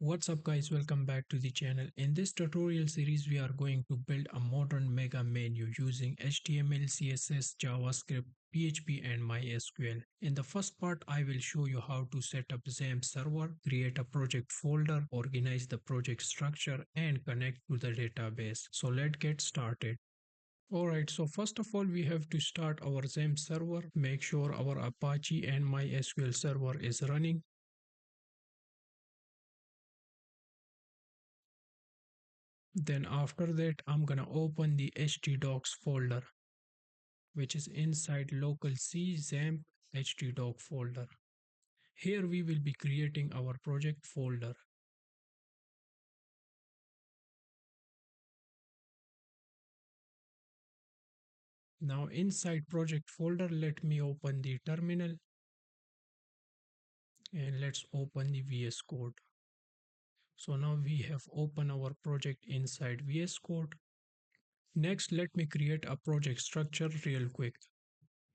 What's up guys, welcome back to the channel. In this tutorial series we are going to build a modern mega menu using HTML, CSS, JavaScript, PHP and MySQL. In the first part I will show you how to set up XAMPP server, create a project folder, organize the project structure and connect to the database. So let's get started. Alright, so first of all we have to start our XAMPP server, make sure our Apache and MySQL server is running. Then after that, I'm gonna open the htdocs folder, which is inside local C XAMPP htdoc folder. Here we will be creating our project folder. Now inside project folder, let me open the terminal and let's open the VS Code. So now we have opened our project inside VS Code. Next, let me create a project structure real quick.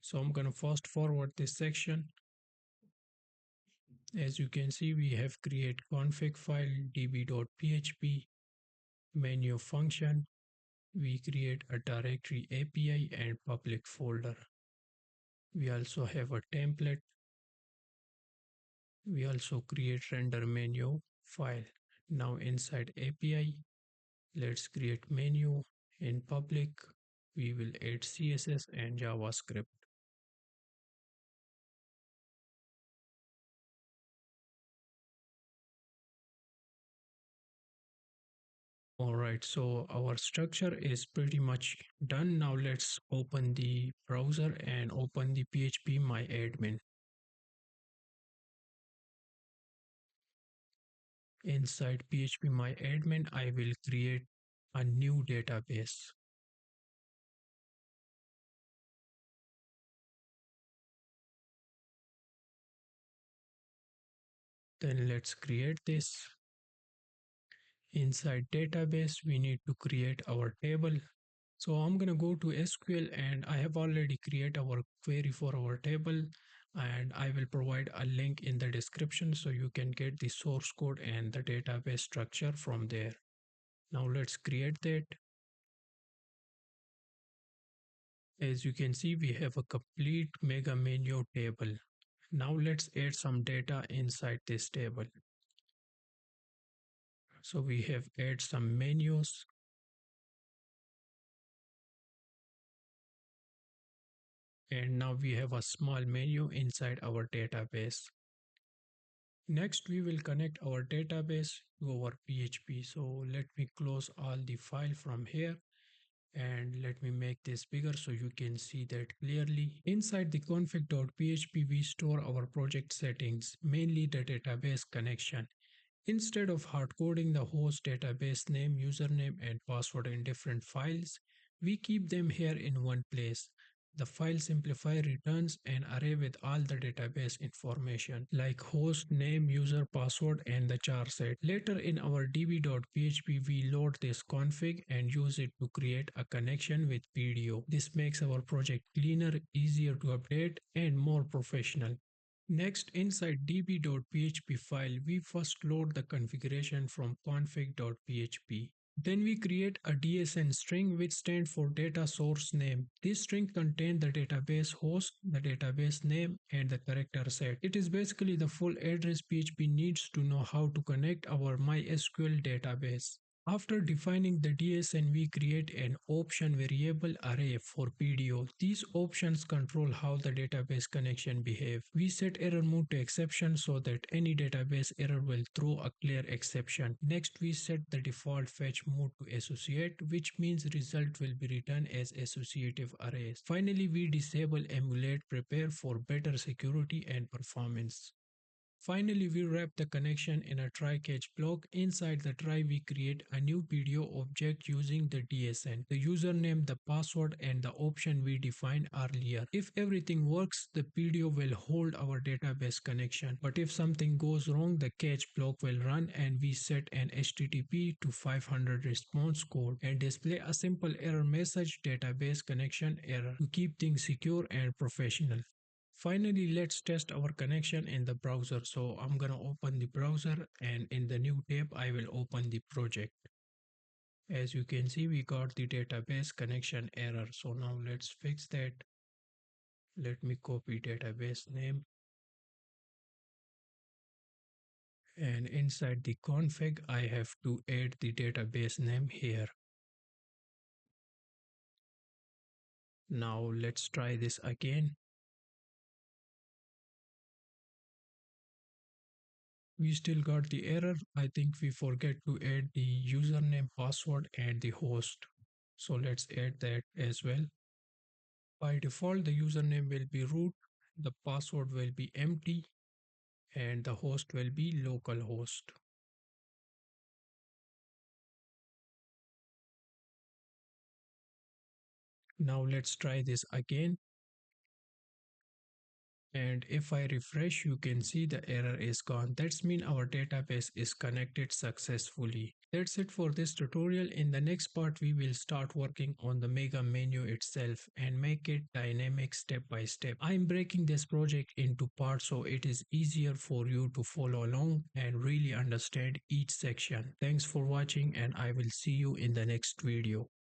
So I'm gonna fast forward this section. As you can see, we have create config file db.php, menu function. We create a directory API and public folder. We also have a template. We also create render menu file. Now inside API, let's create menu. In public, we will add CSS and JavaScript. Alright, so our structure is pretty much done. Now let's open the browser and open the PHP MyAdmin. Inside PHP MyAdmin, I will create a new database. Then let's create this. Inside database, we need to create our table. So I'm gonna go to SQL and I have already created our query for our table, and I will provide a link in the description so you can get the source code and the database structure from there. Now let's create that. As you can see, we have a complete mega menu table. Now let's add some data inside this table. So we have add some menus. And now we have a small menu inside our database. Next, we will connect our database to our PHP. So let me close all the file from here and let me make this bigger so you can see that clearly. Inside the config.php, we store our project settings, mainly the database connection. Instead of hard coding the host database name, username, and password in different files, we keep them here in one place. The file simplifier returns an array with all the database information like host, name, user, password, and the char set. Later in our db.php, we load this config and use it to create a connection with PDO. This makes our project cleaner, easier to update, and more professional. Next, inside db.php file, we first load the configuration from config.php. Then we create a DSN string which stands for data source name. This string contains the database host, the database name, and the character set. It is basically the full address PHP needs to know how to connect our MySQL database. After defining the DSN, we create an option variable array for PDO. These options control how the database connection behave. We set error mode to exception so that any database error will throw a clear exception. Next, we set the default fetch mode to associate, which means result will be returned as associative arrays. Finally, we disable emulate prepare for better security and performance. Finally, we wrap the connection in a try-catch block. Inside the try, we create a new PDO object using the DSN, the username, the password, and the option we defined earlier. If everything works, the PDO will hold our database connection. But if something goes wrong, the catch block will run and we set an HTTP to 500 response code and display a simple error message database connection error to keep things secure and professional. Finally, let's test our connection in the browser. So I'm gonna open the browser and in the new tab, I will open the project. As you can see, we got the database connection error. So now let's fix that. Let me copy database name and inside the config, I have to add the database name here. Now let's try this again. We still got the error. I think we forget to add the username, password, and the host. So let's add that as well. By default, the username will be root, the password will be empty, and the host will be localhost. Now let's try this again. And if I refresh, you can see the error is gone. That's mean our database is connected successfully. That's it for this tutorial. In the next part, we will start working on the mega menu itself and make it dynamic step by step. I'm breaking this project into parts so it is easier for you to follow along and really understand each section. Thanks for watching and I will see you in the next video.